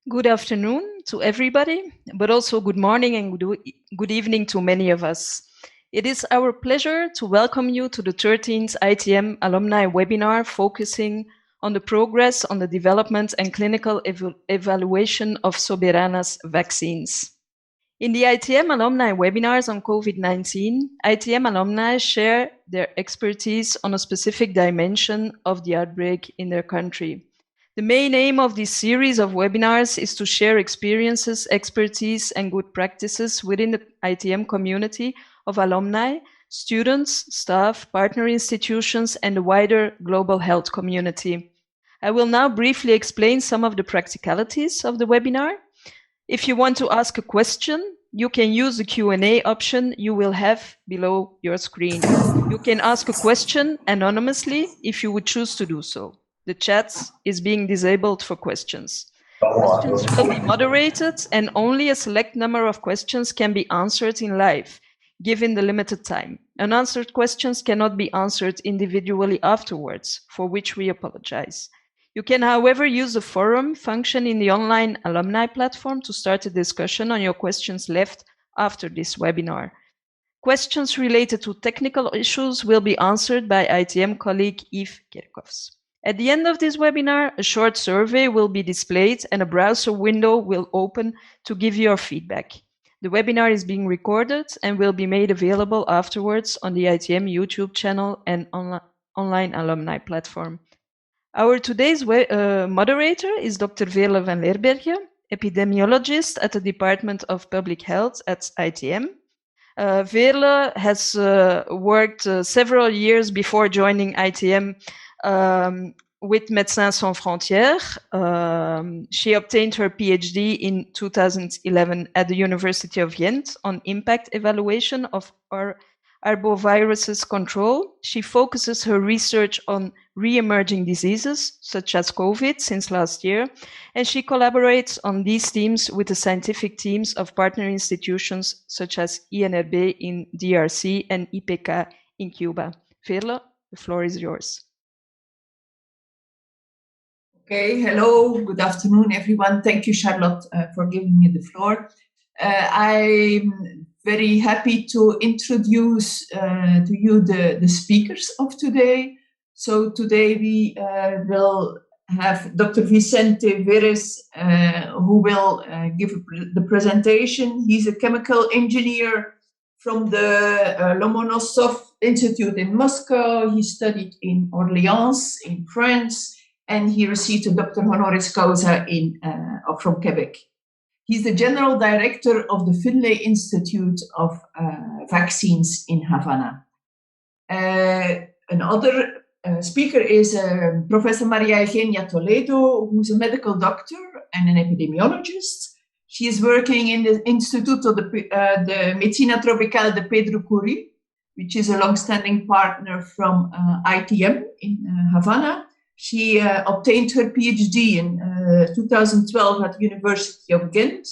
Good afternoon to everybody, but also good morning and good evening to many of us. It is our pleasure to welcome you to the 13th ITM Alumni Webinar focusing on the progress on the development and clinical evaluation of Soberana's vaccines. In the ITM Alumni Webinars on COVID-19, ITM alumni share their expertise on a specific dimension of the outbreak in their country. The main aim of this series of webinars is to share experiences, expertise, and good practices within the ITM community of alumni, students, staff, partner institutions, and the wider global health community. I will now briefly explain some of the practicalities of the webinar. If you want to ask a question, you can use the Q&A option you will have below your screen. You can ask a question anonymously if you would choose to do so. The chat is being disabled for questions. Questions will be moderated and only a select number of questions can be answered in live, given the limited time. Unanswered questions cannot be answered individually afterwards, for which we apologize. You can, however, use the forum function in the online alumni platform to start a discussion on your questions left after this webinar. Questions related to technical issues will be answered by ITM colleague Yves Kerkhoffs. At the end of this webinar, a short survey will be displayed and a browser window will open to give your feedback. The webinar is being recorded and will be made available afterwards on the ITM YouTube channel and online alumni platform. Our today's moderator is Dr. Veerle van Leerberghe, epidemiologist at the Department of Public Health at ITM. Veerle has worked several years before joining ITM with Médecins Sans Frontières. She obtained her PhD in 2011 at the University of Ghent on impact evaluation of arboviruses control. She focuses her research on re-emerging diseases, such as COVID, since last year, and she collaborates on these themes with the scientific teams of partner institutions such as INRB in DRC and IPK in Cuba. Veerle, the floor is yours. Okay, hello, good afternoon, everyone. Thank you, Charlotte, for giving me the floor. I'm very happy to introduce to you the speakers of today. So today we will have Dr. Vicente Verez, who will give the presentation. He's a chemical engineer from the Lomonosov Institute in Moscow. He studied in Orleans in France, and he received a Doctor Honoris Causa from Quebec. He's the General Director of the Finlay Institute of Vaccines in Havana. Another speaker is Professor Maria Eugenia Toledo, who's a medical doctor and an epidemiologist. She is working in the Instituto de Medicina Tropical de Pedro Kouri, which is a long-standing partner from ITM in Havana. She obtained her PhD in 2012 at the University of Ghent.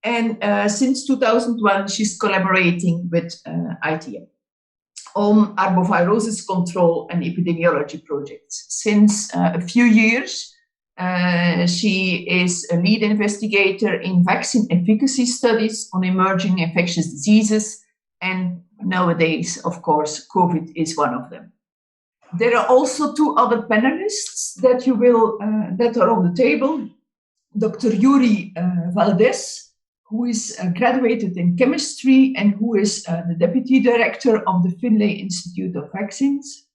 And since 2001, she's collaborating with ITM on arbovirosis control and epidemiology projects. Since a few years, she is a lead investigator in vaccine efficacy studies on emerging infectious diseases. And nowadays, of course, COVID is one of them. There are also two other panelists that that are on the table. Dr. Yuri Valdés, who is graduated in chemistry and who is the deputy director of the Finlay Institute of Vaccines,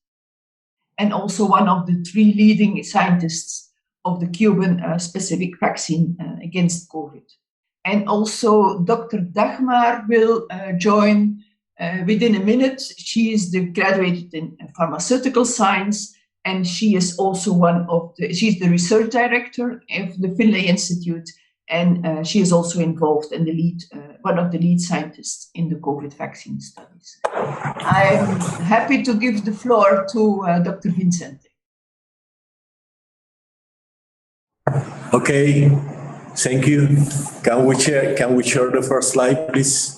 and also one of the three leading scientists of the Cuban specific vaccine against COVID. And also Dr. Dagmar will join within a minute. She is graduated in pharmaceutical science, and she is also she's the research director of the Finlay Institute, and she is also involved in one of the lead scientists in the COVID vaccine studies. I'm happy to give the floor to Dr. Vicente. Okay, thank you. Can we share the first slide, please?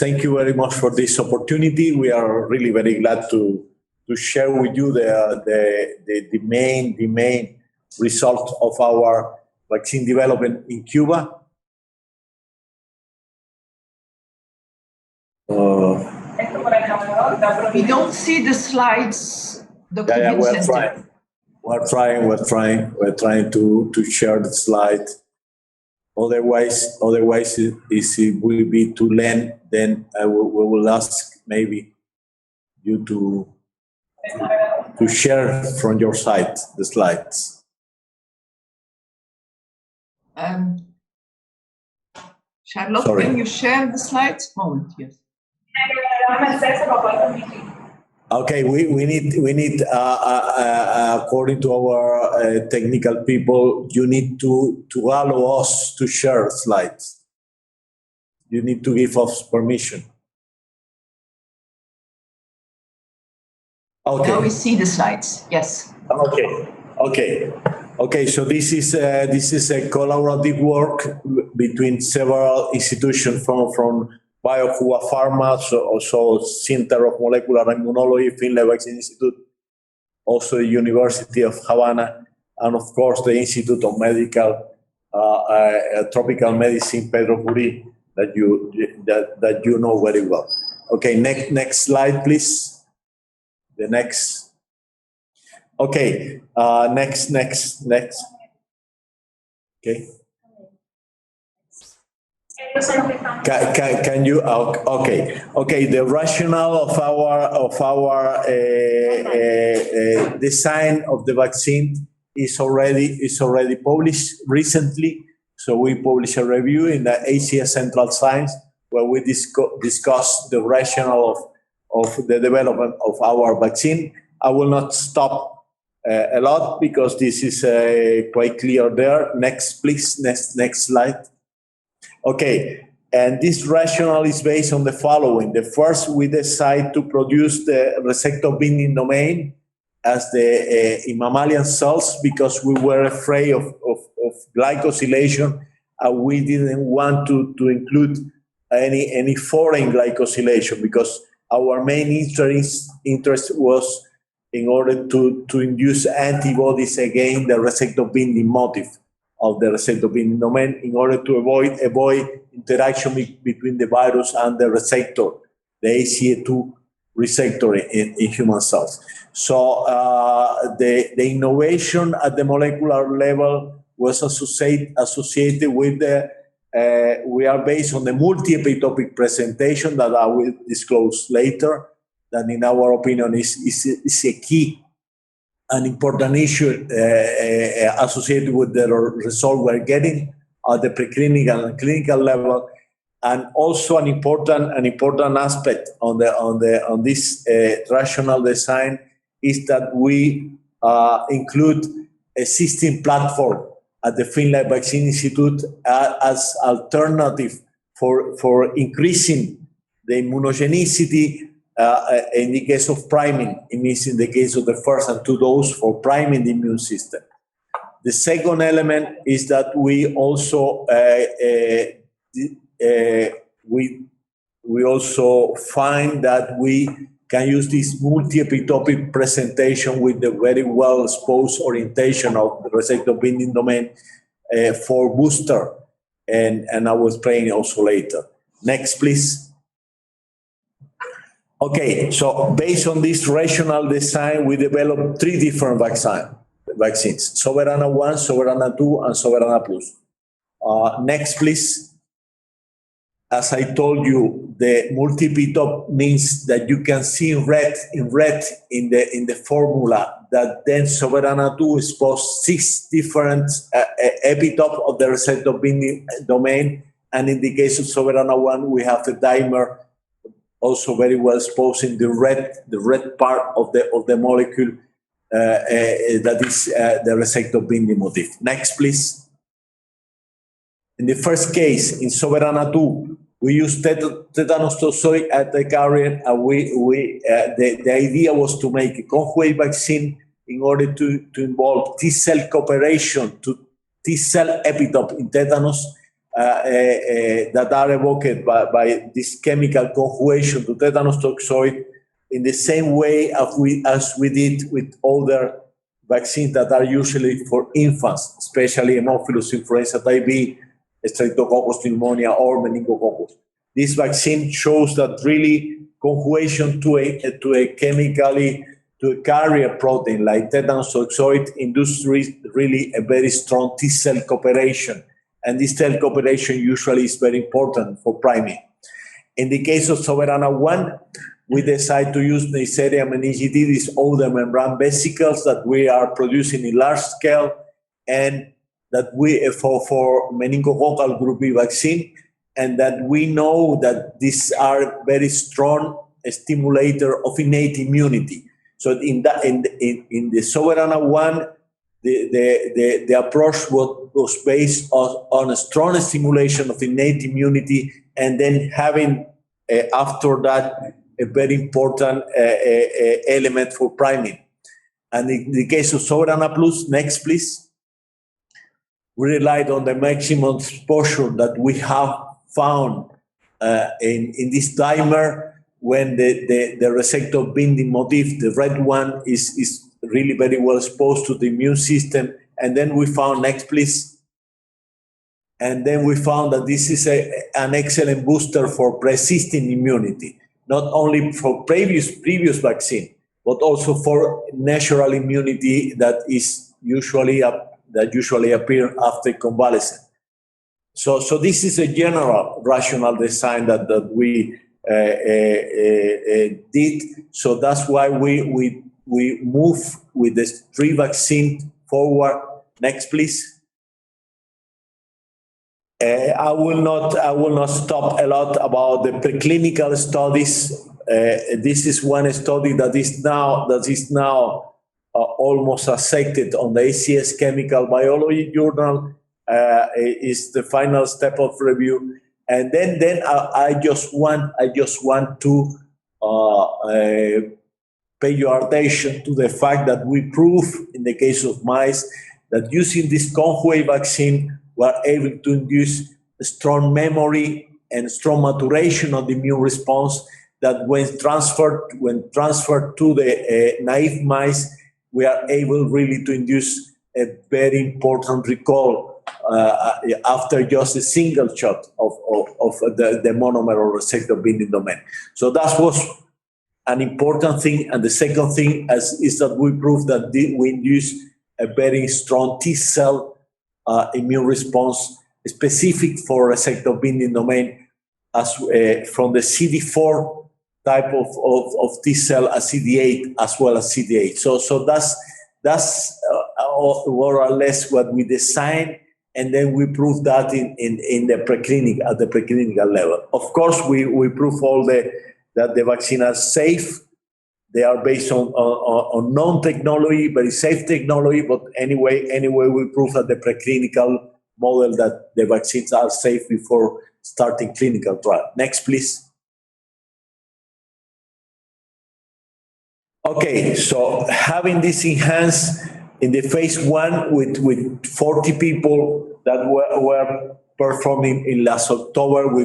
Thank you very much for this opportunity. We are really very glad to share with you the main result of our vaccine development in Cuba. We don't see the slides, Dr. Yeah, Vicente. we're trying to share the slide. Otherwise, it will be too late. Then we will ask maybe you to share from your side the slides. Charlotte, Sorry. can you share the slides? Moment, yes. Okay, we need according to our technical people, you need to allow us to share slides. You need to give us permission. Okay. Now we see the slides. Yes. Okay. So this is a collaborative work between several institutions from Cuba Pharma, also Center of Molecular Immunology, Finlay Institute, also the University of Havana, and of course the Institute of Tropical Medicine, Pedro Kouri, that you know very well. Okay, next slide, please. The next. Okay, next. Okay. Can you? Okay. The rationale of our design of the vaccine is already published recently. So we published a review in the ACS Central Science where we discuss the rationale of the development of our vaccine. I will not stop a lot because this is quite clear there. Next, please. Next slide. Okay, and this rationale is based on the following. The first, we decide to produce the receptor binding domain as in mammalian cells because we were afraid of glycosylation, and we didn't want to include any foreign glycosylation because our main interest was in order to induce antibodies against the receptor binding motif of the receptor binding domain in order to avoid interaction between the virus and the receptor, the ACA2 receptor in human cells. So the innovation at the molecular level was associated with we are based on the multi-epitopic presentation that I will disclose later, that in our opinion is a key, an important issue associated with the result we're getting at the preclinical and clinical level, and also an important aspect on this rational design is that we include a system platform at the Finlay Vaccine Institute as alternative for increasing the immunogenicity in the case of priming. It means in the case of the first and two dose for priming the immune system. The second element is that we also we also find that we can use this multi-epitopic presentation with the very well exposed orientation of the receptor binding domain for booster, and I will explain also later. Next, please. Okay, so based on this rational design, we developed three different vaccines: Soberana 1, Soberana 2, and Soberana Plus. Next, please. As I told you, the multi-epitope means that you can see in red in the formula that then Soberana 2 exposed 6 different epitopes of the receptor binding domain, and in the case of Soberana 1, we have the dimer also very well exposed in the red part of the molecule that is the receptor binding motif. Next, please. In the first case, in Soberana 2, we used tetanus toxoid as the carrier, and the idea was to make a conjugate vaccine in order to involve T-cell cooperation to T-cell epitope in tetanus that are evoked by this chemical conjugation to tetanus toxoid in the same way as we did with other vaccines that are usually for infants, especially Haemophilus influenza type B, Streptococcus pneumonia, or meningococcus. This vaccine shows that really conjugation to a chemically, to a carrier protein like tetanus toxoid induces really a very strong T-cell cooperation. And this cell cooperation usually is very important for priming. In the case of Soberana 1, we decide to use Neisseria meningitidis outer membrane vesicles that we are producing in large scale, and that we for meningococcal group B vaccine, and that we know that these are very strong stimulator of innate immunity. So in the Soberana 1, the approach was based on a strong stimulation of innate immunity, and then having after that a very important element for priming. And in the case of Soberana Plus, next please, we relied on the maximum exposure that we have found in this dimer when the receptor binding motif, the red one, is really very well exposed to the immune system. And then we found, next please, and then we found that this is an excellent booster for persisting immunity, not only for previous vaccine, but also for natural immunity that usually appear after convalescent. So this is a general rational design that we did. So that's why we move with the 3 vaccine forward. Next, please. I will not stop a lot about the preclinical studies. This is one study that is now almost accepted on the ACS Chemical Biology Journal. Is the final step of review, and then I just want to pay your attention to the fact that we prove in the case of mice that using this conjugate vaccine we are able to induce a strong memory and strong maturation of the immune response that when transferred to the naive mice, we are able really to induce a very important recall after just a single shot of the monomer or receptor binding domain. So that was an important thing. And the second thing is that we proved that we induce a very strong T-cell immune response specific for receptor binding domain as from the CD4 type of T-cell as CD8 as well as CD8. So that's more or less what we designed, and then we proved that in the preclinical, at the preclinical level. Of course, we prove that the vaccine are safe. They are based on known technology, very safe technology, but anyway, we prove that the preclinical model that the vaccines are safe before starting clinical trial. Next, please. Okay, so having this enhanced in the phase 1 with 40 people that were performing in last October, we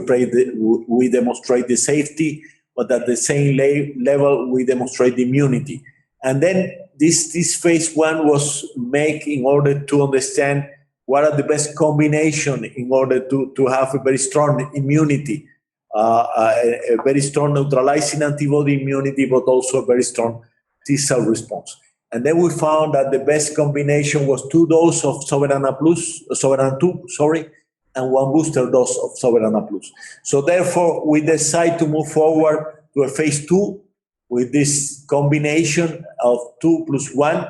demonstrate the safety, but at the same level, we demonstrate immunity. And then this phase 1 was made in order to understand what are the best combination in order to have a very strong immunity, a very strong neutralizing antibody immunity, but also a very strong T-cell response. And then we found that the best combination was 2 doses of Soberana 2, and 1 booster dose of Soberana Plus. So therefore, we decide to move forward to a phase 2 with this combination of 2 + 1.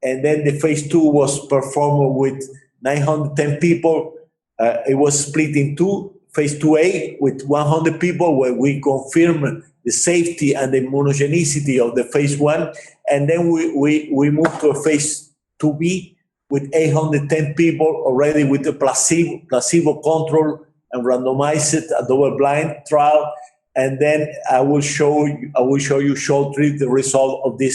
And then the phase 2 was performed with 910 people. It was split in 2, phase 2A with 100 people, where we confirmed the safety and the immunogenicity of the phase 1. And then we moved to a phase 2B with 810 people already with the placebo control and randomized a double-blind trial. And then I will show you shortly the result of the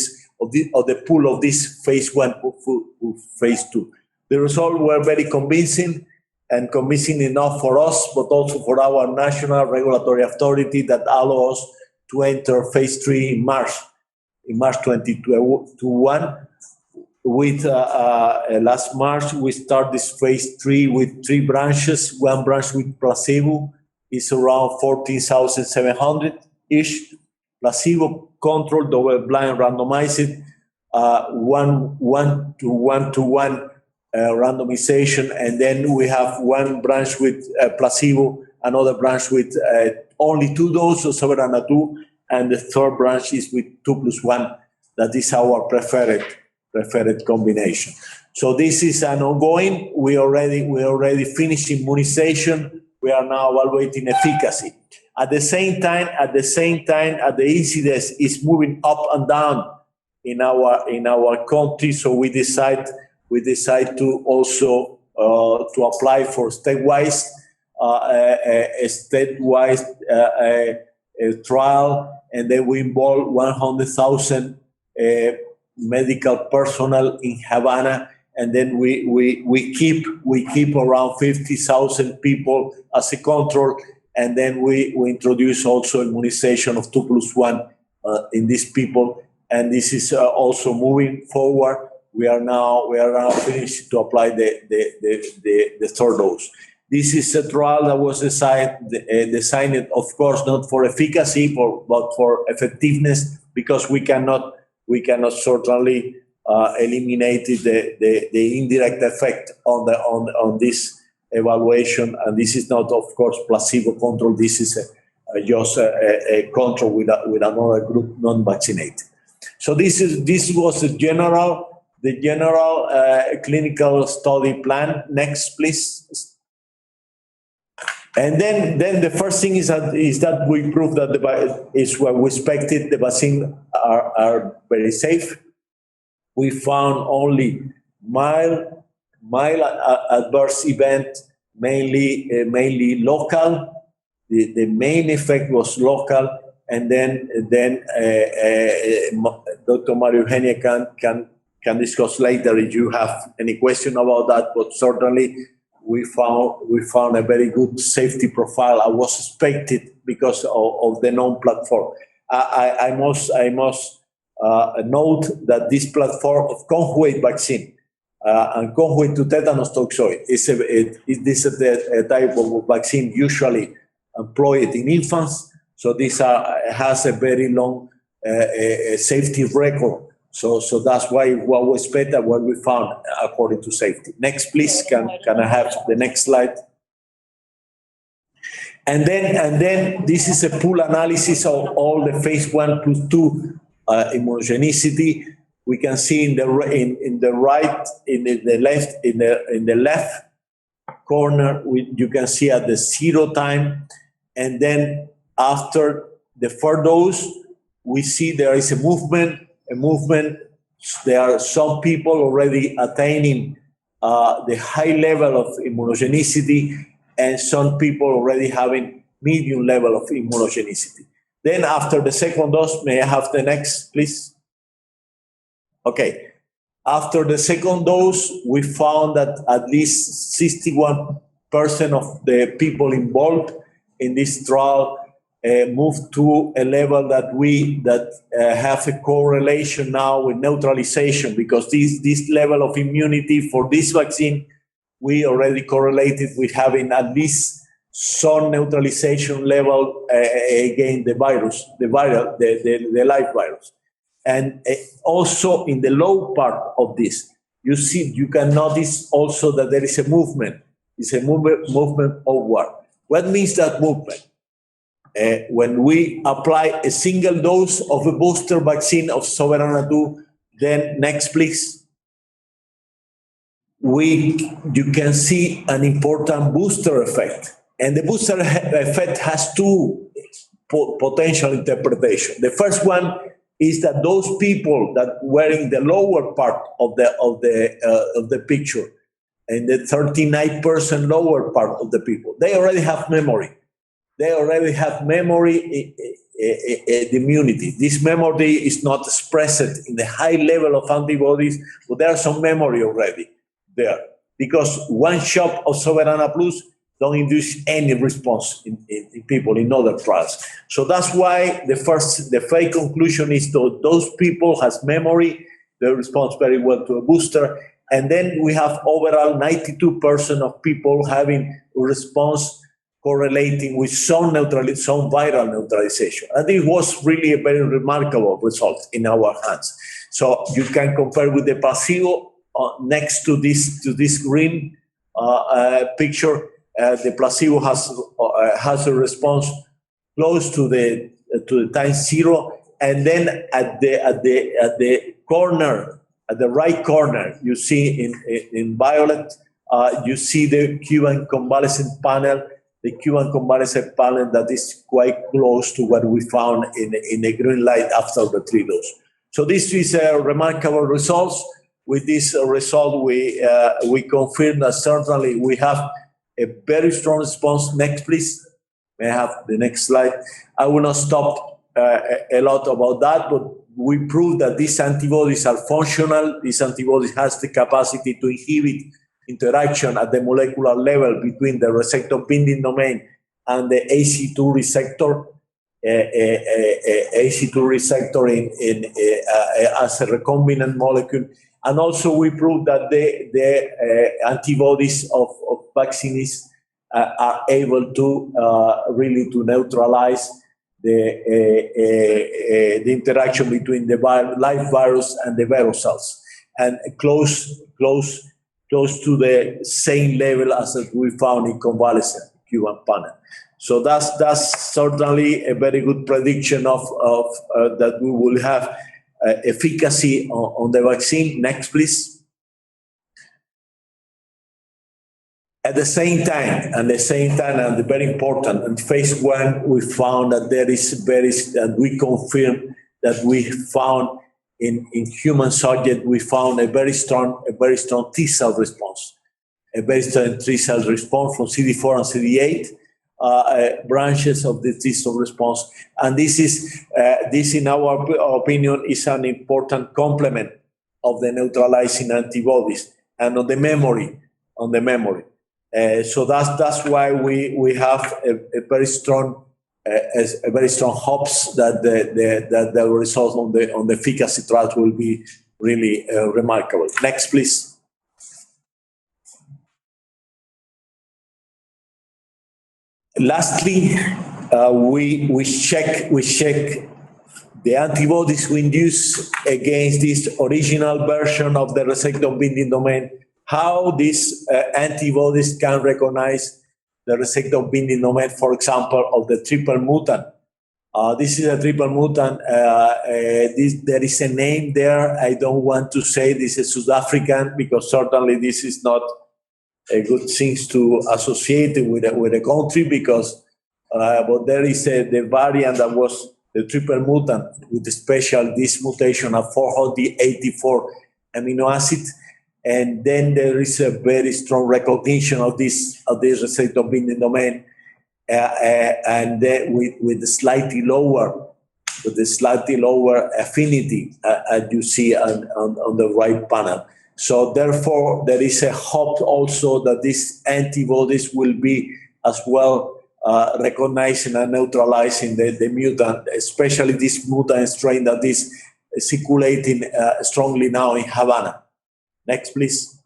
pool of this phase 1 to phase 2. The results were very convincing, and convincing enough for us, but also for our national regulatory authority that allow us to enter phase 3 in March 2021, with last March, we start this phase 3 with 3 branches. One branch with placebo is around 14,700-ish. Placebo controlled, double-blind, randomized, one-to-one randomization, and then we have one branch with placebo, another branch with only 2 doses of Soberana 2, and the third branch is with 2+1. That is our preferred combination. So this is an ongoing. We already finished immunization. We are now evaluating efficacy. At the same time, the incidence is moving up and down in our country. So we decide to also to apply for statewide trial, and then we involve 100,000 medical personnel in Havana, and then we keep around 50,000 people as a control, and then we introduce also immunization of 2+1 in these people, and this is also moving forward. We are now finished to apply the third dose. This is a trial that was designed, of course, not for efficacy, but for effectiveness, because we cannot certainly eliminate the indirect effect on this evaluation. And this is not, of course, placebo control. This is just a control with another group non-vaccinated. So this was the general clinical study plan. Next, please. And then the first thing is that we prove that is what we expected. The vaccine are very safe. We found only mild adverse event, mainly local. The main effect was local, and then Dr. Eugenia can discuss later if you have any question about that. But certainly, we found a very good safety profile. I was expected because of the known platform. I must note that this platform of conjugate vaccine and conjugate to tetanus toxoid is a type of vaccine usually employed in infants. So this has a very long safety record. So that's why what we expected, what we found according to safety. Next, please. Can I have the next slide? And then this is a pool analysis of all the phase 1+2 immunogenicity. We can see in the left corner, you can see at the 0 time, and then after the 4th dose, we see there is a movement. There are some people already attaining the high level of immunogenicity, and some people already having medium level of immunogenicity. Then after the 2nd dose, may I have the next, please? Okay. After the 2nd dose, we found that at least 61% of the people involved in this trial moved to a level that have a correlation now with neutralization, because this level of immunity for this vaccine, we already correlated with having at least some neutralization level against the virus, the live virus. And also in the low part of this, you can notice also that there is a movement. It's a movement upward. What means that movement? When we apply a single dose of a booster vaccine of Soberana 2, then next, please. You can see an important booster effect. And the booster effect has 2 potential interpretations. The first one is that those people that were in the lower part of the picture, and the 39% lower part of the people, they already have memory. They already have memory, the immunity. This memory is not expressed in the high level of antibodies, but there's some memory already there. Because one shot of Soberana Plus don't induce any response in people in other trials. So that's why the first conclusion is that those people has memory, they respond very well to a booster. And then we have overall 92% of people having a response correlating with some viral neutralization. And it was really a very remarkable result in our hands. So you can compare with the placebo next to this green picture. The placebo has a response close to the time zero, and then at the corner, at the right corner, you see in violet, you see the Cuban convalescent panel. The Cuban convalescent panel that is quite close to what we found in the green light after the 3 doses. So this is a remarkable results. With this result, we confirm that certainly we have a very strong response. Next, please. May I have the next slide? I will not stop a lot about that, but we prove that these antibodies are functional. These antibodies has the capacity to inhibit interaction at the molecular level between the receptor binding domain and the ACE2 receptor. ACE2 receptor as a recombinant molecule. And also we prove that the antibodies of vaccines are able to really to neutralize the interaction between the live virus and the virus cells, and close to the same level as we found in convalescent Cuban panel. So that's certainly a very good prediction of that we will have efficacy on the vaccine. Next, please. At the same time, and very important, in phase 1, we found that we confirmed that we found in human subject, we found a very strong T-cell response, a very strong T-cell response from CD4 and CD8 branches of the T-cell response. And this in our opinion, is an important complement of the neutralizing antibodies and on the memory. So that's why we have a very strong hopes that the results on the efficacy trials will be really remarkable. Next, please. Lastly, we check the antibodies we induce against this original version of the receptor binding domain, how these antibodies can recognize the receptor binding domain, for example, of the triple mutant. This is a triple mutant. There is a name there. I don't want to say this is South African, because certainly this is not a good thing to associate with a country, because but there is the variant that was the triple mutant with the special this mutation of 484 amino acid. And then there is a very strong recognition of this receptor binding domain, and with the slightly lower affinity, as you see on the right panel. So therefore, there is a hope also that these antibodies will be as well recognizing and neutralizing the mutant, especially this mutant strain that is circulating strongly now in Havana. Next, please.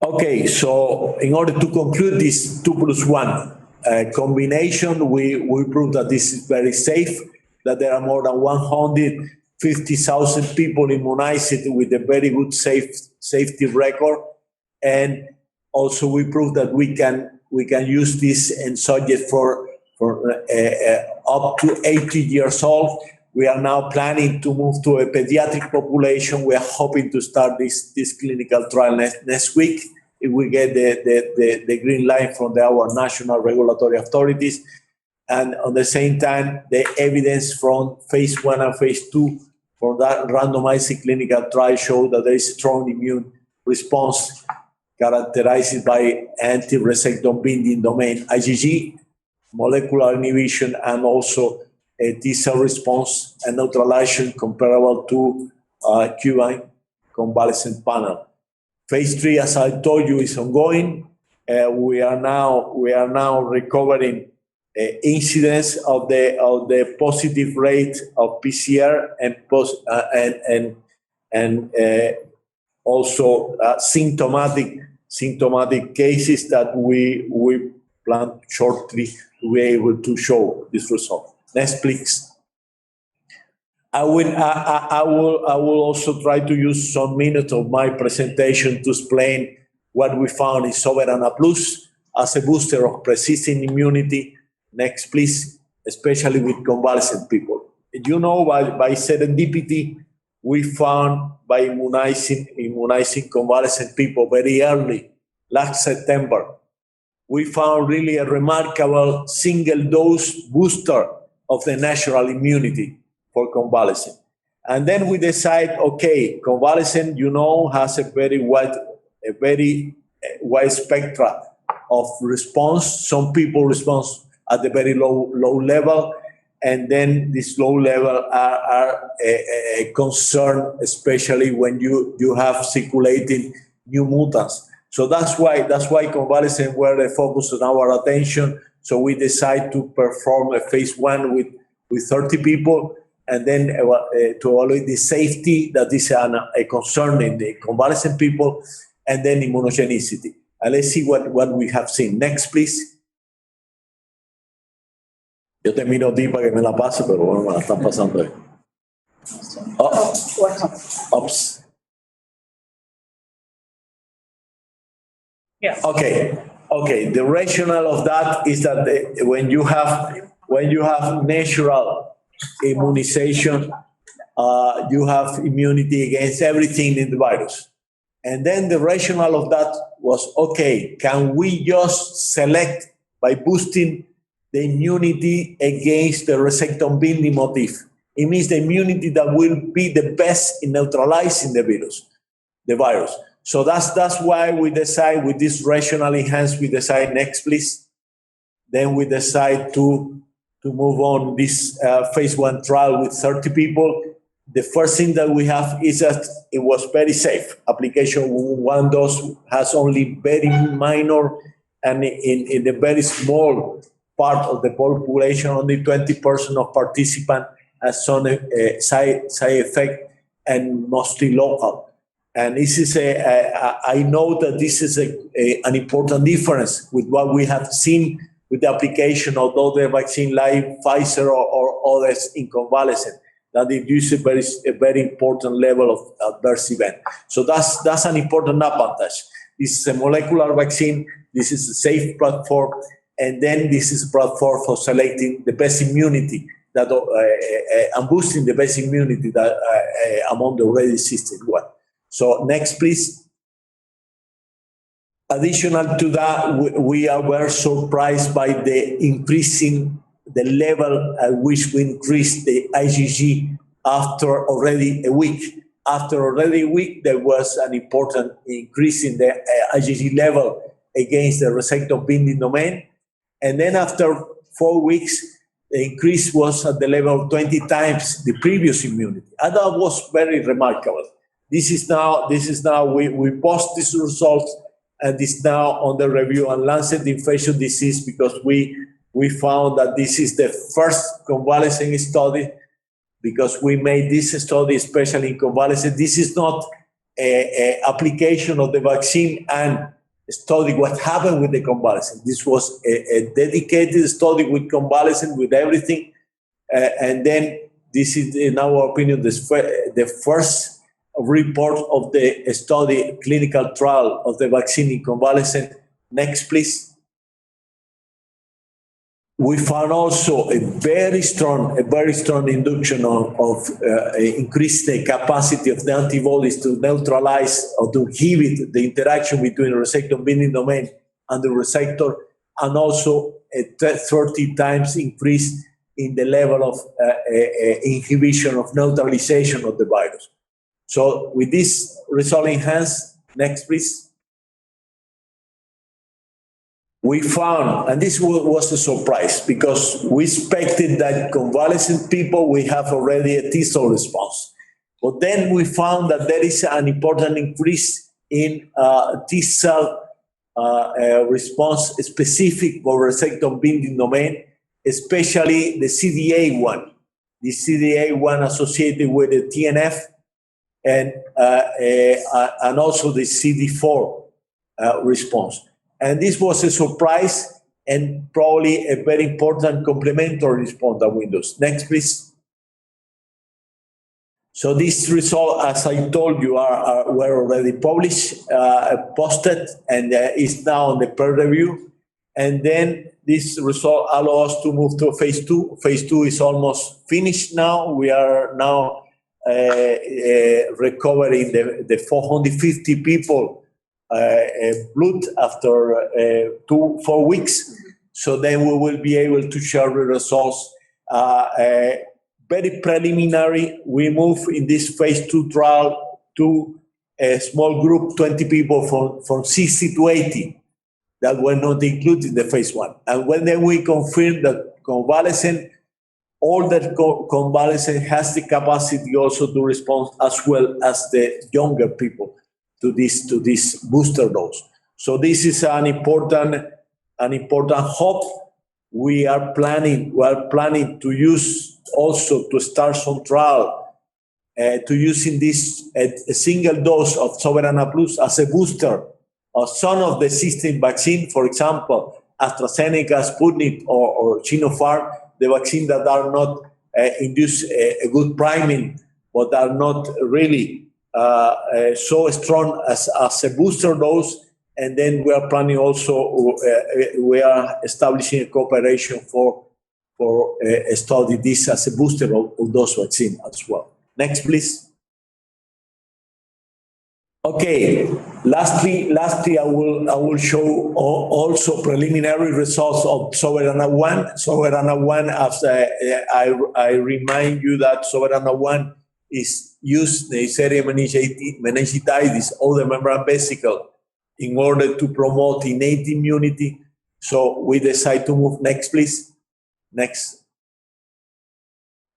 Okay, so in order to conclude this 2+1 combination, we prove that this is very safe, that there are more than 150,000 people immunized with a very good safety record. And also we prove that we can use this in subject for up to 80 years old. We are now planning to move to a pediatric population. We are hoping to start this clinical trial next week if we get the green light from our national regulatory authorities. And at the same time, the evidence from phase 1 and phase 2 for that randomized clinical trial show that there is strong immune response characterized by anti-receptor binding domain IgG, molecular inhibition, and also a T-cell response and neutralization comparable to Cuban convalescent panel. Phase 3, as I told you, is ongoing. We are now recovering incidence of the positive rate of PCR and also symptomatic cases that we plan shortly to be able to show this result. Next, please. I will also try to use some minutes of my presentation to explain what we found in Soberana Plus as a booster of persistent immunity. Next, please, especially with convalescent people. You know, by serendipity, we found by immunizing convalescent people very early, last September, we found really a remarkable single-dose booster of the natural immunity for convalescent. And then we decide, okay, convalescent, you know, has a very wide spectrum of response. Some people respond at the very low level, and then this low level are a concern, especially when you have circulating new mutants. So that's why convalescent were the focus of our attention. So we decide to perform a phase 1 with 30 people, and then to evaluate the safety that is a concern in the convalescent people, and then immunogenicity. And let's see what we have seen. Next, please. Yo termino aquí para que me la pase, pero bueno, me la están pasando ahí. Oops. Yeah. Okay. The rationale of that is that when you have natural immunization, you have immunity against everything in the virus. And then the rationale of that was, okay, can we just select by boosting the immunity against the receptor binding motif? It means the immunity that will be the best in neutralizing the virus. So that's why we decide with this rationale enhanced, we decide next, please. Then we decide to move on this phase 1 trial with 30 people. The first thing that we have is that it was very safe. Application 1 dose has only very minor, and in a very small part of the population, only 20% of participants has some side effect, and mostly local. And this is I know that this is an important difference with what we have seen with the application of other vaccine like Pfizer or others in convalescent, that it uses a very important level of adverse event. So that's an important advantage. This is a molecular vaccine. This is a safe platform. And then this is a platform for selecting the best immunity that and boosting the best immunity that among the already existing one. So next, please. Additional to that, we were surprised by the increasing the level at which we increased the IgG after already a week. After already a week, there was an important increase in the IgG level against the receptor binding domain. And then after 4 weeks, the increase was at the level of 20 times the previous immunity. And that was very remarkable. This is now we post these results, and it's now on the review on Lancet Infectious Disease, because we found that this is the first convalescent study, because we made this study especially in convalescent. This is not a application of the vaccine and study what happened with the convalescent. This was a dedicated study with convalescent, with everything. And then this is, in our opinion, the first report of the study clinical trial of the vaccine in convalescent. Next, please. We found also a very strong induction of increase the capacity of the antibodies to neutralize or to inhibit the interaction between the receptor binding domain and the receptor, and also a 30 times increase in the level of inhibition of neutralization of the virus. So with this result enhanced, next please. We found, and this was a surprise, because we expected that convalescent people, we have already a T-cell response. But then we found that there is an important increase in T-cell response specific for receptor binding domain, especially the CD8 one. The CD8 one associated with the TNF and also the CD4 response. And this was a surprise and probably a very important complementary response that Windows. Next, please. So this result, as I told you, were already published, posted, and is now on the peer review. And then this result allows us to move to phase 2. Phase 2 is almost finished now. We are now recovering the 450 people blood after 4 weeks. So then we will be able to share the results. Very preliminary, we move in this phase 2 trial to a small group, 20 people from 60 to 80 that were not included in the phase 1. And when then we confirm that convalescent, all that convalescent has the capacity also to respond as well as the younger people to this booster dose. So this is an important hope. We are planning to use also to start some trial to using this a single dose of Soberana Plus as a booster of some of the existing vaccine, for example, AstraZeneca, Sputnik, or Sinopharm, the vaccine that are not induce a good priming, but are not really so strong as a booster dose. And then we are planning also, we are establishing a cooperation for study this as a booster of those vaccine as well. Next, please. Okay. Lastly, I will show also preliminary results of Soberana 1. Soberana 1, after I remind you that Soberana 1 is used Neisseria meningitis, or the membrane vesicle, in order to promote innate immunity. So we decide to move. Next, please. Next.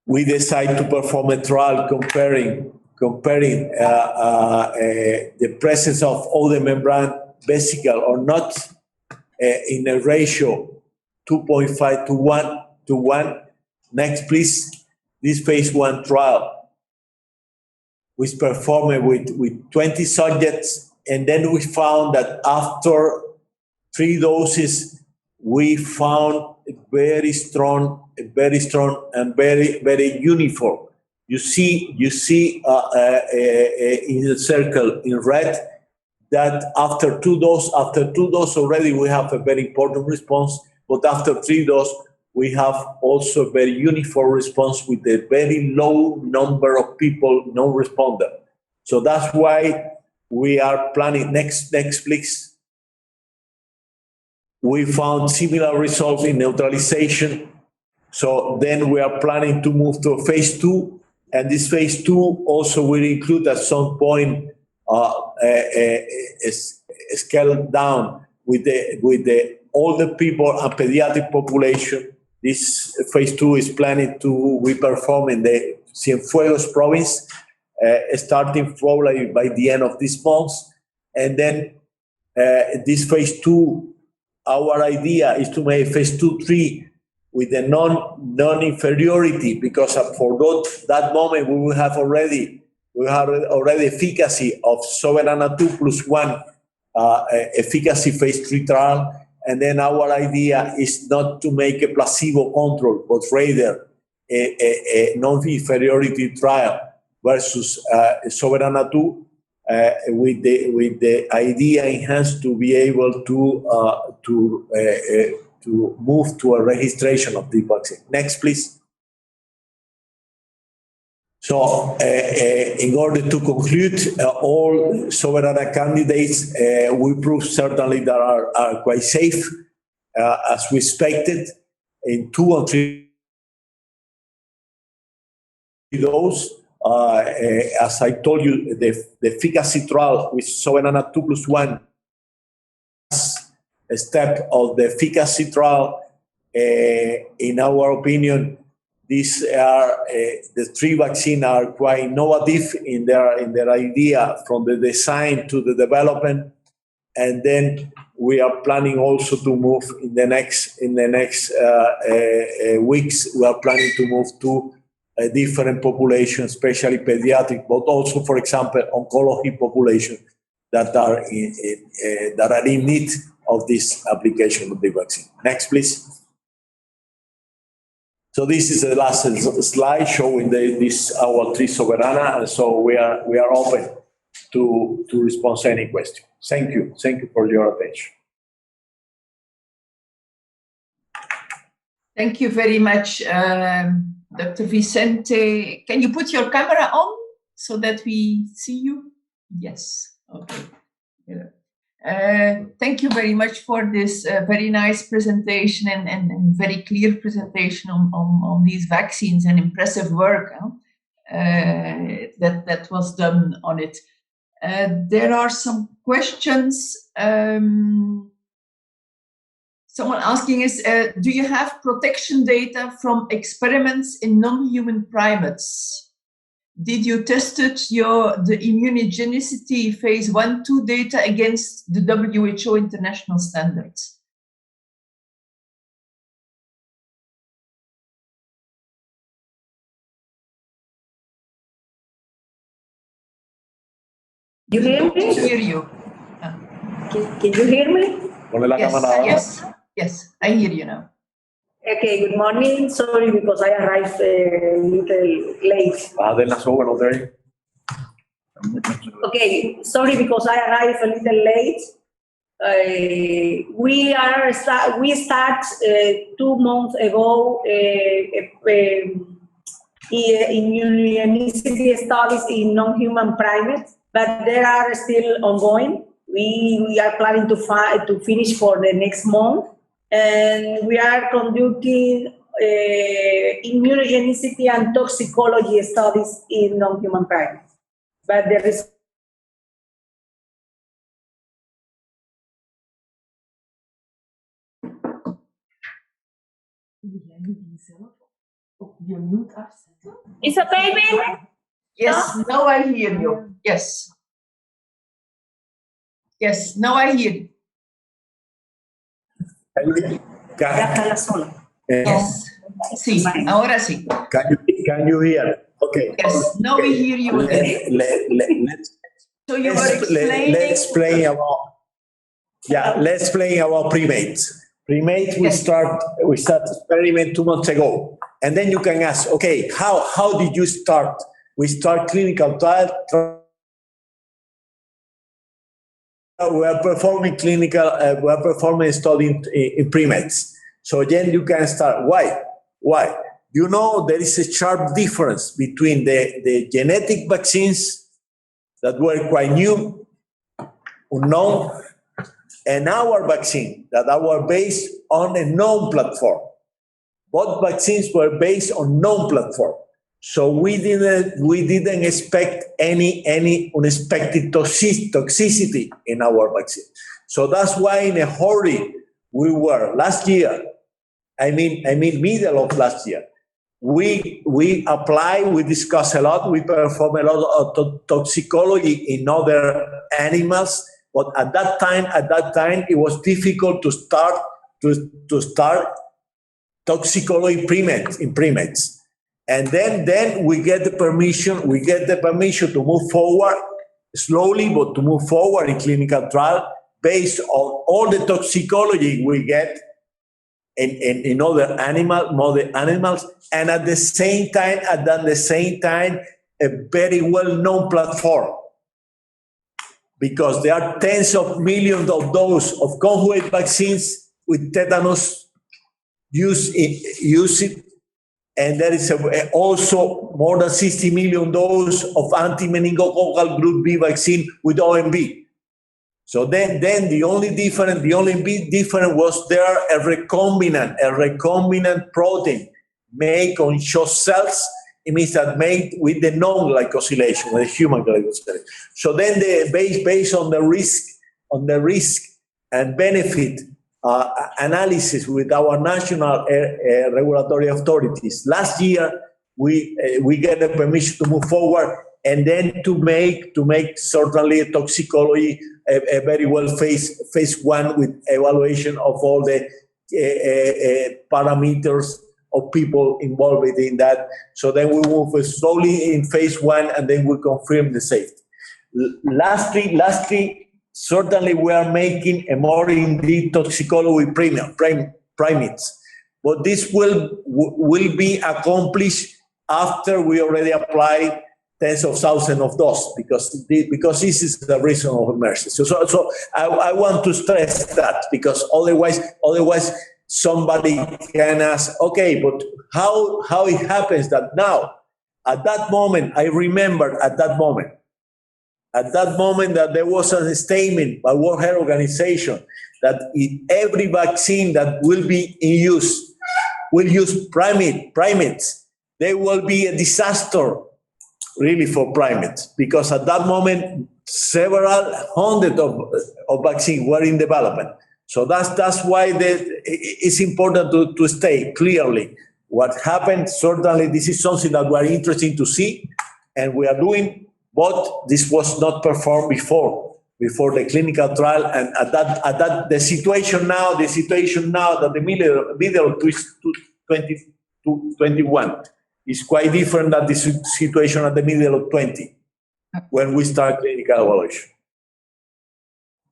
We decide to perform a trial comparing the presence of all the membrane vesicle or not in a ratio 2.5 to 1. Next, please. This phase 1 trial was performed with 20 subjects, and then we found that after 3 doses, we found a very strong and very uniform. You see in the circle in red that after 2 doses already we have a very important response, but after 3 doses we have also a very uniform response with a very low number of people non-responder. So that's why we are planning. Next, please. We found similar results in neutralization. So then we are planning to move to phase 2. And this phase 2 also will include at some point a scale down with the older people and pediatric population. This phase 2 is planning to be performed in the Cienfuegos province, starting probably by the end of this month. And then this phase 2, our idea is to make phase 2/3 with the non-inferiority, because for that moment we will have already efficacy of Soberana 2 plus 1 efficacy phase 3 trial. And then our idea is not to make a placebo control, but rather a non-inferiority trial versus Soberana 2 with the idea enhanced to be able to move to a registration of the vaccine. Next, please. So, in order to conclude, all Soberana candidates, we proved certainly that are quite safe, as we expected, in 2 or 3 doses. As I told you, the efficacy trial with Soberana 2 plus 1, a step of the efficacy trial. In our opinion, these are the 3 vaccines are quite innovative in their idea, from the design to the development. and then we are planning also to move in the next weeks. We are planning to move to a different population, especially pediatric, but also, for example, oncology population that are in need of this application of the vaccine. Next, please. So this is the last slide showing our tree Soberana, and so we are open to respond to any question. Thank you for your attention. Thank you very much, Dr. Vicente. Can you put your camera on so that we see you? Yes. Okay. Yeah. Thank you very much for this very nice presentation and very clear presentation on these vaccines and impressive work that was done on it. There are some questions. Someone asking is, do you have protection data from experiments in non-human primates? Did you tested the immunogenicity phase 1-2 data against the WHO international standards? You hear me? I hear you. Can you hear me? Yes, I hear you now. Okay, good morning. Sorry because I arrived a little late. Okay, sorry because I arrived a little late. We start 2 months ago immunogenicity studies in non-human primates, but they are still ongoing. We are planning to finish for the next month. And we are conducting immunogenicity and toxicology studies in non-human primates. But there is Is it okay, baby? Yes, now I hear you. Yes. Yes, now I hear you. Yes. Sí, ahora sí. Can you hear? Okay. Yes, now we hear you again. So you were explaining. Let's explain about primates. Primates, we start experiment 2 months ago, and then you can ask, okay, how did you start? We start clinical trial. We are performing study in primates. So then you can start. Why? You know, there is a sharp difference between the genetic vaccines that were quite new, unknown, and our vaccine that are based on a known platform. Both vaccines were based on known platform. So we didn't expect any unexpected toxicity in our vaccine. So that's why in a hurry we were last year. I mean middle of last year. We apply, we discuss a lot, we perform a lot of toxicology in other animals, but at that time it was difficult to start toxicology in primates. And then we get the permission to move forward slowly, but to move forward in clinical trial based on all the toxicology we get in other model animals, and at the same time, a very well-known platform, because there are tens of millions of doses of conjugate vaccines with tetanus used, and there is also more than 60 million doses of anti-meningococcal group B vaccine with OMB. So then the only difference was there a recombinant protein made on CHO cells. It means that made with the non-glycosylation, with the human glycosylation. So then based on the risk and benefit analysis with our national regulatory authorities, last year we get the permission to move forward, and then to make certainly toxicology a very well phase 1 with evaluation of all the parameters of people involved in that. So then we move slowly in phase 1, and then we confirm the safety. Lastly, certainly we are making a more in-depth toxicology primates, but this will be accomplished after we already apply tens of thousands of doses, because this is the reason of emergency. So I want to stress that, because otherwise somebody can ask, okay, but how it happens that now, at that moment, I remember at that moment that there was a statement by World Health Organization that in every vaccine that will be in use will use primates. There will be a disaster really for primates, because at that moment several hundred of vaccines were in development. So that's why it's important to state clearly what happened. Certainly this is something that we are interested to see, and we are doing, but this was not performed before the clinical trial. And at that the situation now that the middle of 2021 is quite different than the situation at the middle of 20, when we start clinical evaluation.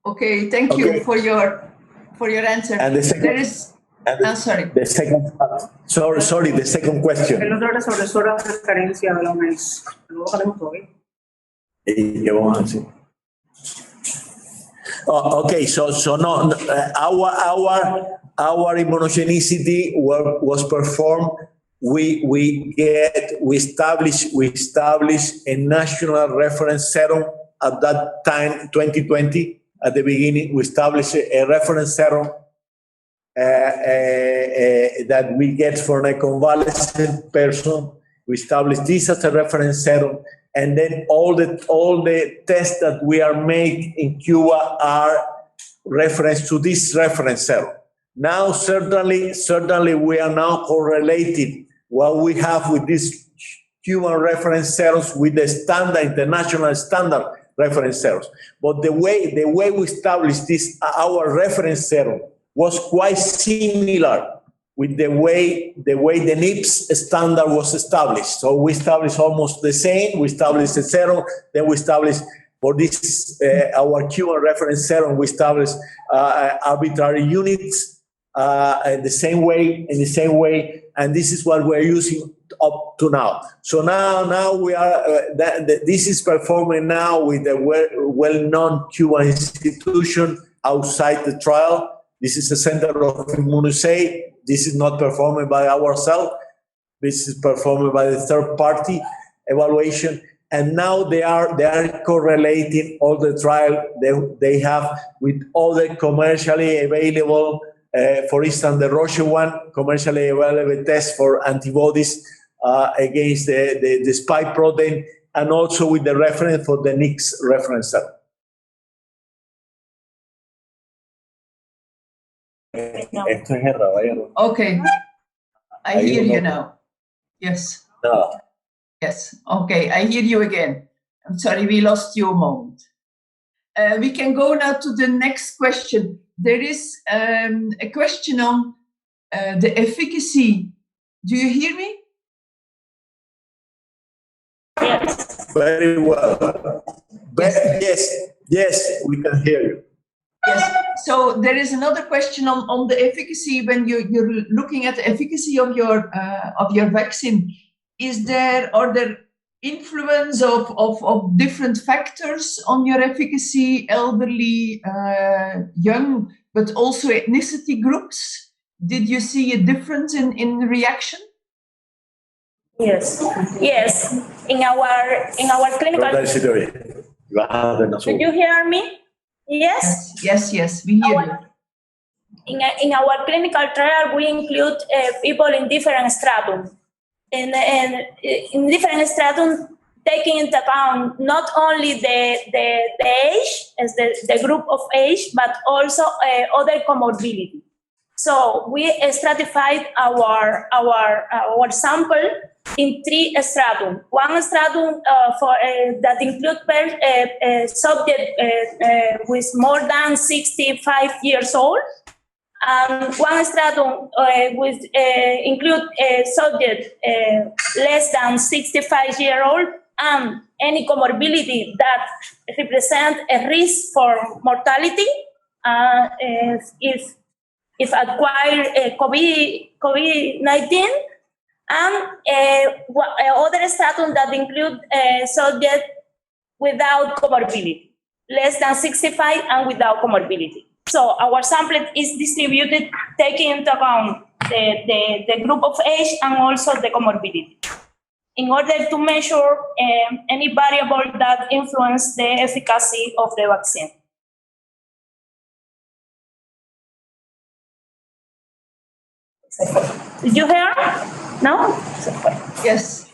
Okay, thank you for your answer. And the second, sorry. The second, sorry, the second question. Okay, so no, our immunogenicity was performed. We established a national reference serum at that time, 2020. At the beginning, we established a reference serum that we get from a convalescent person. We established this as a reference serum, and then all the tests that we are made in Cuba are reference to this reference serum. Now, certainly we are now correlating what we have with these Cuban reference serums with the international standard reference serums. But the way we established this, our reference serum, was quite similar with the way the NIPS standard was established. So we established almost the same. We established the serum, then we established for this our Cuban reference serum, we established arbitrary units in the same way, and this is what we're using up to now. So now we are. This is performing now with a well-known Cuban institution outside the trial. This is the Center of Immunoassay. This is not performed by ourselves. This is performed by the third-party evaluation. And now they are correlating all the trial they have with other commercially available. For instance, the Roche one, commercially available test for antibodies against the spike protein, and also with the reference for the NICS reference cell. Okay, I hear you now. Yes. No. Yes. Okay, I hear you again. I'm sorry, we lost you a moment. We can go now to the next question. There is a question on the efficacy. Do you hear me? Yes. Very well. Yes, we can hear you. Yes. So there is another question on the efficacy. When you're looking at the efficacy of your vaccine, are there influence of different factors on your efficacy, elderly, young, but also ethnicity groups? Did you see a difference in reaction? Yes. In our clinical. Did you hear me? Yes. Yes. We hear you. In our clinical trial, we include people in different stratum. In different stratum, taking into account not only the age as the group of age, but also other comorbidity. So we stratified our sample in three stratum. One stratum that includes subject with more than 65 years old, and one stratum with include subject less than 65 year old, and any comorbidity that represent a risk for mortality if acquired COVID-19, and other stratum that include subject without comorbidity, less than 65 and without comorbidity. So our sample is distributed taking into account the group of age and also the comorbidity, in order to measure any variable that influence the efficacy of the vaccine. Did you hear? No? Yes.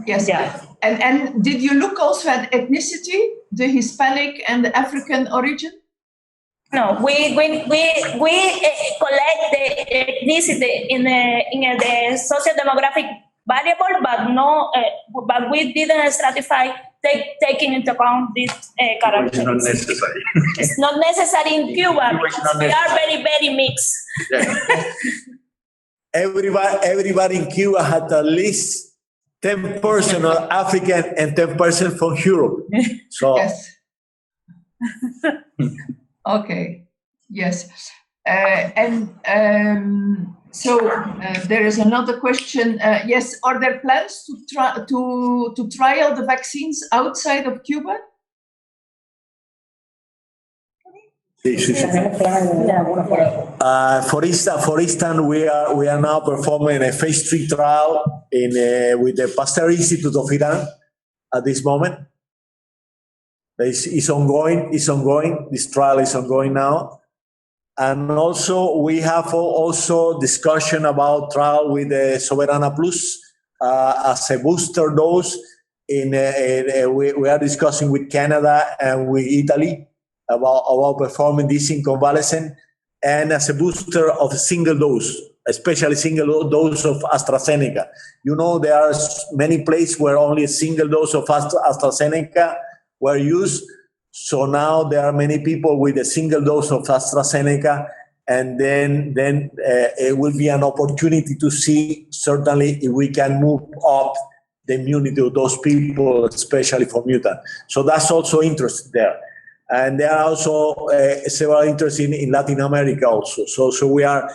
Yes. Yeah. And did you look also at ethnicity, the Hispanic and the African origin? No, we collect the ethnicity in the socio-demographic variable, but we didn't stratify taking into account this characteristics. It's not necessary. It's not necessary in Cuba because we are very, very mixed. Yeah. Everybody in Cuba had at least 10% of African and 10% from Europe. So Yes. Okay. Yes. So there is another question. Yes, are there plans to trial the vaccines outside of Cuba? For instance, we are now performing a phase 3 trial with the Pasteur Institute of Iran at this moment. It's ongoing. This trial is ongoing now. And also, we have also discussion about trial with the Soberana Plus as a booster dose. We are discussing with Canada and with Italy about performing this in convalescent and as a booster of a single dose, especially single dose of AstraZeneca. You know, there are many places where only a single dose of AstraZeneca were used. So now there are many people with a single dose of AstraZeneca, and then it will be an opportunity to see certainly if we can move up the immunity of those people, especially for mutant. So that's also interest there. And there are also several interests in Latin America also. So we are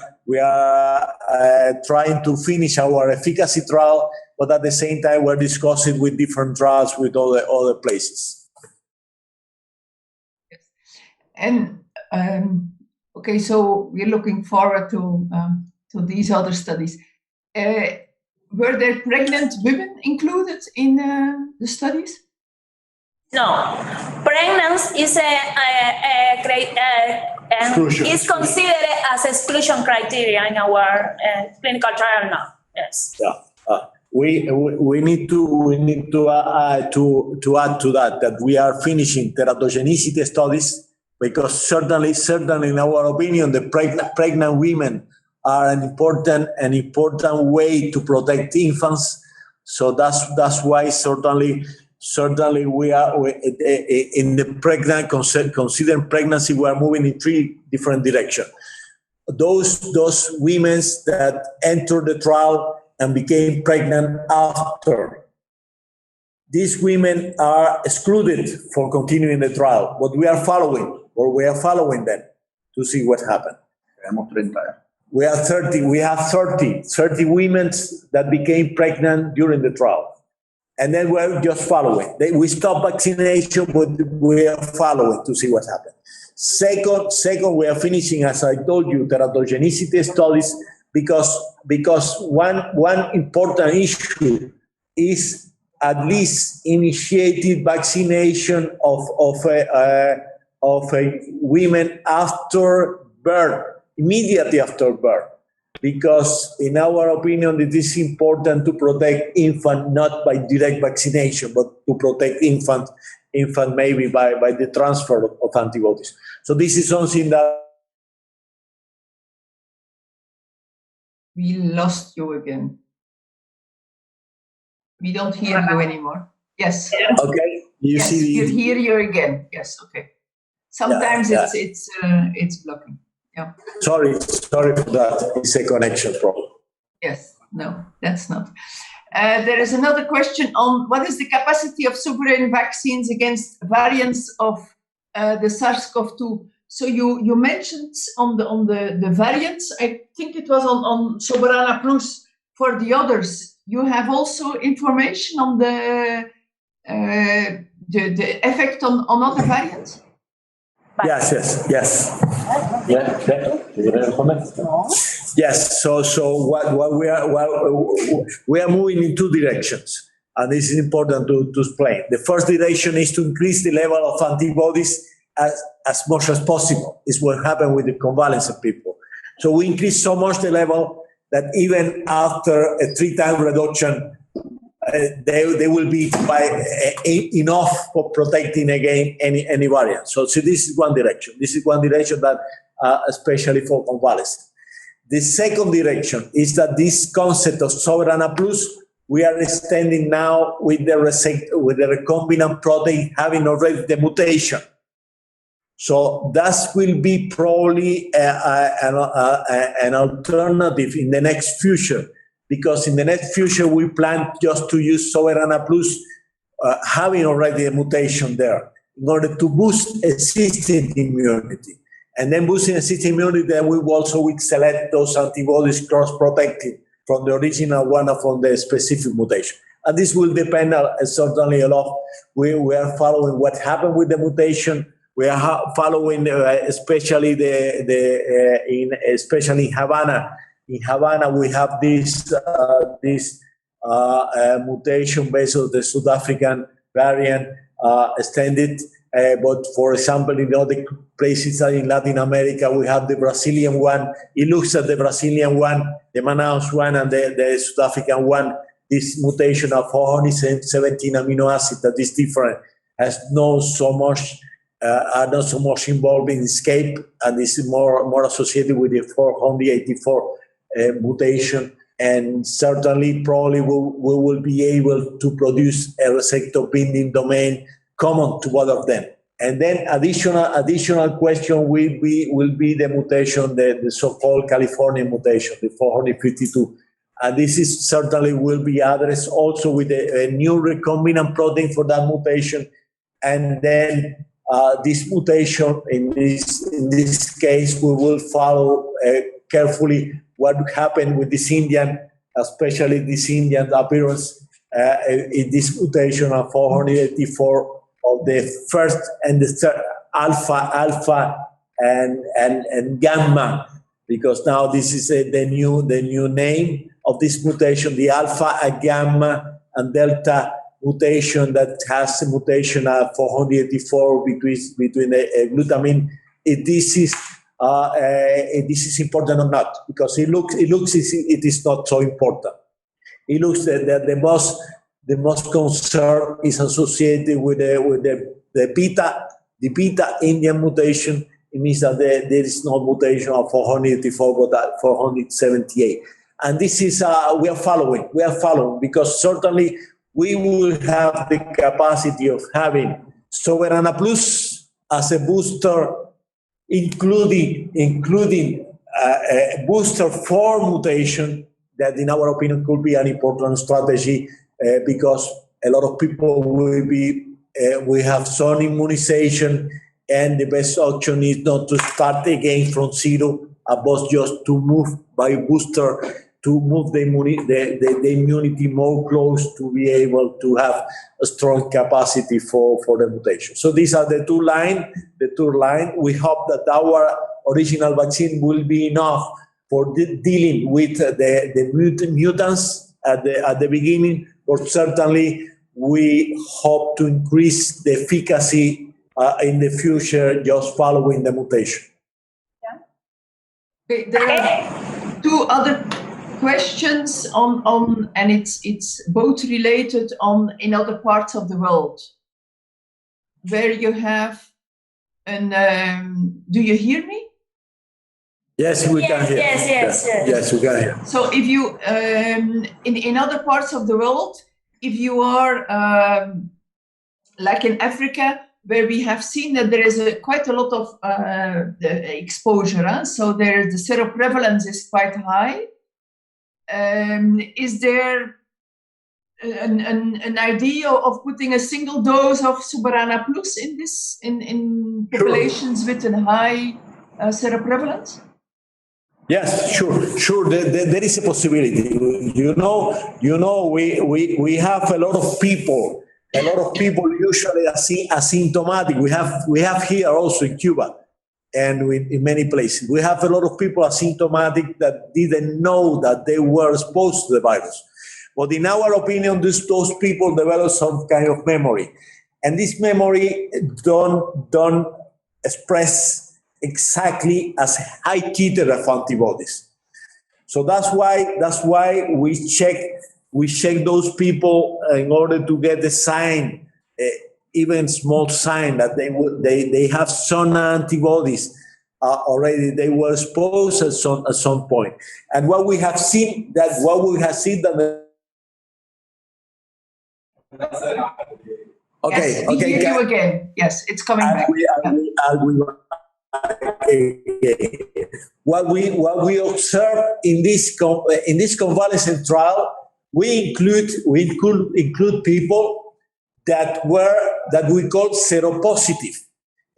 trying to finish our efficacy trial, but at the same time we're discussing with different trials with other places. And okay, so we're looking forward to these other studies. Were there pregnant women included in the studies? No, pregnancy is is considered as exclusion criteria in our clinical trial now. Yes. Yeah. We need to add to that we are finishing teratogenicity studies, because certainly in our opinion the pregnant women are an important way to protect infants. So that's why certainly we are in the pregnant, considering pregnancy, we are moving in 3 different directions. Those women that entered the trial and became pregnant after, these women are excluded from continuing the trial, but we are following them to see what happened. We have 30 women that became pregnant during the trial. And then we're just following. We stopped vaccination, but we are following to see what happened. Second, we are finishing, as I told you, teratogenicity studies, because one important issue is at least initiated vaccination of women after birth, immediately after birth. Because in our opinion, it is important to protect infant not by direct vaccination, but to protect infant maybe by the transfer of antibodies. So this is something that... We lost you again. We don't hear you anymore. Yes. Okay. You yes, see we hear you again. Yes. Okay. Sometimes it's blocking. Yeah. Sorry for that. It's a connection problem. Yes. No, that's not. There is another question on what is the capacity of sovereign vaccines against variants of the SARS-CoV-2. So you mentioned on the variants. I think it was on Soberana Plus. For the others, you have also information on the effect on other variants. Yes. Yes. So what we are moving in two directions, and this is important to explain. The first direction is to increase the level of antibodies as much as possible. Is what happened with the convalescent people. So we increase so much the level that even after a 3-time reduction, they will be enough for protecting against any variant. So this is one direction. This is one direction that, especially for convalescent. The second direction is that this concept of Soberana Plus, we are extending now with the recombinant protein having already the mutation. So that will be probably an alternative in the next future, because in the next future we plan just to use Soberana Plus having already a mutation there in order to boost existing immunity. And then boosting existing immunity, then we also select those antibodies cross-protected from the original one or from the specific mutation. And this will depend certainly a lot. We are following what happened with the mutation. We are following, especially especially in Havana. In Havana, we have this mutation based on the South African variant extended. But for example, in other places in Latin America, we have the Brazilian one. It looks at the Brazilian one, the Manaus one, and the South African one. This mutation of 417 amino acids that is different has not so much involved in escape, and is more associated with the 484 mutation. And certainly, probably we will be able to produce a receptor binding domain common to both of them. And then additional question will be the mutation, the so-called California mutation, the 452. And this is certainly will be addressed also with a new recombinant protein for that mutation. And then this mutation, in this case, we will follow carefully what happened with this Indian, especially this Indian appearance in this mutation of 484 of the first and the third alpha and gamma, because now this is the new name of this mutation, the alpha, and gamma, and delta mutation that has a mutation of 484 between the glutamine. If this is important or not, because it looks it is not so important. It looks that the most concern is associated with the beta Indian mutation. It means that there is no mutation of 484 but 478. And this is we are following because certainly we will have the capacity of having Soberana Plus as a booster, including a booster for mutation that, in our opinion, could be an important strategy because a lot of people we have some immunization, and the best option is not to start again from zero, but just to move by booster, to move the immunity more close to be able to have a strong capacity for the mutation. So these are the two lines. We hope that our original vaccine will be enough for dealing with the mutants at the beginning, but certainly we hope to increase the efficacy in the future just following the mutation. Yeah. Okay, there are two other questions on and it's both related in other parts of the world where you have do you hear me? Yes, we can hear. Yes, we can hear. So if you in other parts of the world, if you are like in Africa, where we have seen that there is quite a lot of the exposure, so there the seroprevalence is quite high. Is there an idea of putting a single dose of Soberana Plus in populations with a high seroprevalence? Yes, sure. There is a possibility. You know, we have a lot of people usually asymptomatic. We have here also in Cuba and in many places. We have a lot of people asymptomatic that didn't know that they were exposed to the virus. But in our opinion, those people develop some kind of memory. And this memory don't express exactly as high titer of antibodies. So that's why we check those people in order to get the sign, even small sign that they have some antibodies already. They were exposed at some point. And what we have seen that. Okay. Yes, we hear you again. Yes, it's coming back. What we observe in this convalescent trial, we include people that we call seropositive.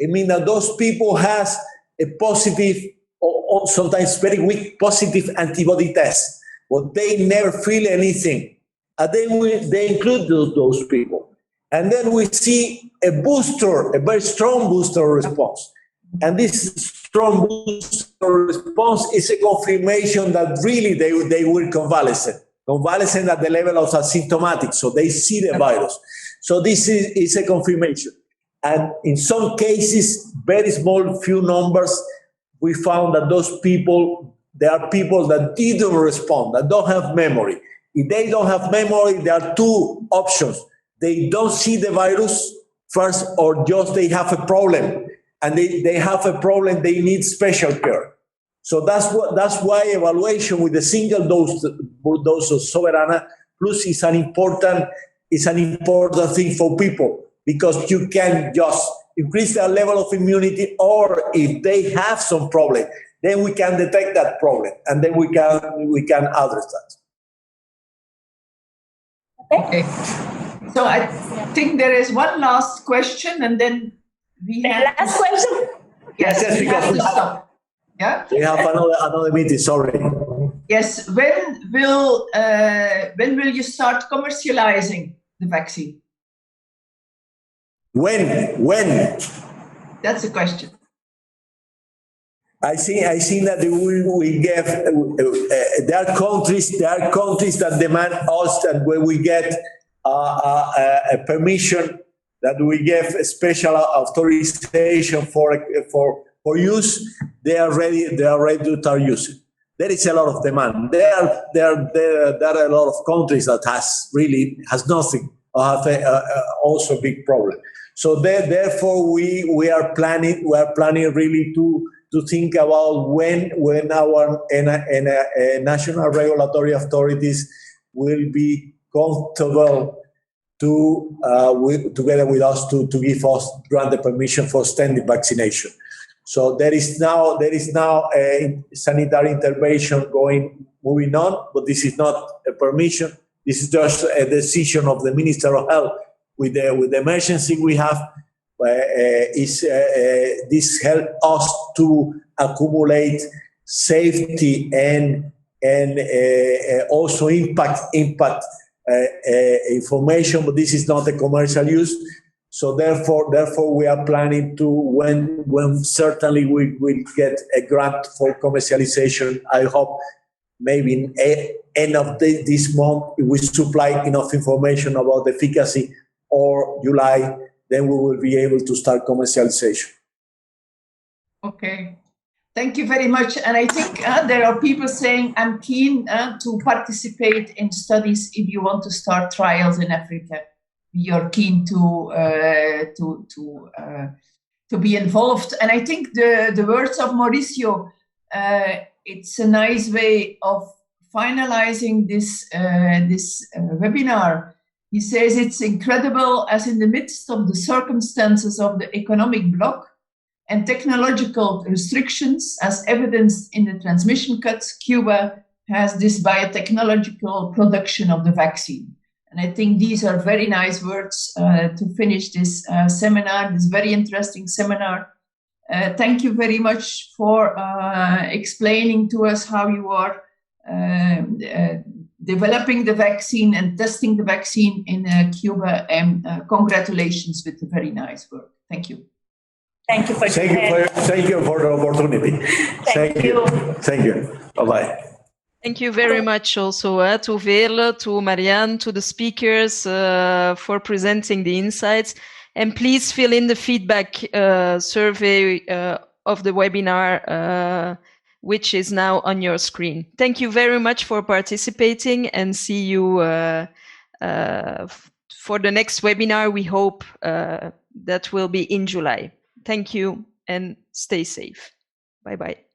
I mean that those people has a positive or sometimes very weak positive antibody test, but they never feel anything. And then they include those people. And then we see a very strong booster response. And this strong booster response is a confirmation that really they were convalescent at the level of asymptomatic, so they see the virus. So this is a confirmation. And in some cases, very small few numbers, we found that there are people that didn't respond, that don't have memory. If they don't have memory, there are two options. They don't see the virus first, or just they have a problem. And they have a problem, they need special care. So that's why evaluation with a single dose of Soberana Plus is an important thing for people, because you can just increase their level of immunity, or if they have some problem, then we can detect that problem, and then we can address that. Okay. So I think there is one last question, and then we have last question. Yes, because we have yeah. We have another meeting. Sorry. Yes. When will you start commercializing the vaccine? When? That's the question. I think that we give. There are countries that demand us that when we get a permission, that we give a special authorization for use. They are ready to start using. There is a lot of demand. There are a lot of countries that has nothing, or have also a big problem. So therefore we are planning really to think about when our national regulatory authorities will be comfortable together with us to grant the permission for standard vaccination. So there is now a sanitary intervention moving on, but this is not a permission. This is just a decision of the Minister of Health. With the emergency we have, this help us to accumulate safety and also impact information, but this is not a commercial use. So therefore we are planning to, when certainly we will get a grant for commercialization. I hope maybe in end of this month we supply enough information about the efficacy, or July, then we will be able to start commercialization. Okay. Thank you very much. And I think there are people saying, I'm keen to participate in studies if you want to start trials in Africa. You're keen to be involved. And I think the words of Mauricio, it's a nice way of finalizing this webinar. He says it's incredible as in the midst of the circumstances of the economic bloc and technological restrictions, as evidenced in the transmission cuts, Cuba has this biotechnological production of the vaccine. And I think these are very nice words to finish this seminar, this very interesting seminar. Thank you very much for explaining to us how you are developing the vaccine and testing the vaccine in Cuba, and congratulations with the very nice work. Thank you. Thank you for thank you for the opportunity. Thank you. Thank you. Bye-bye. Thank you very much also to Verle, to Marianne, to the speakers for presenting the insights. And please fill in the feedback survey of the webinar, which is now on your screen. Thank you very much for participating, and see you for the next webinar. We hope that will be in July. Thank you and stay safe. Bye-bye.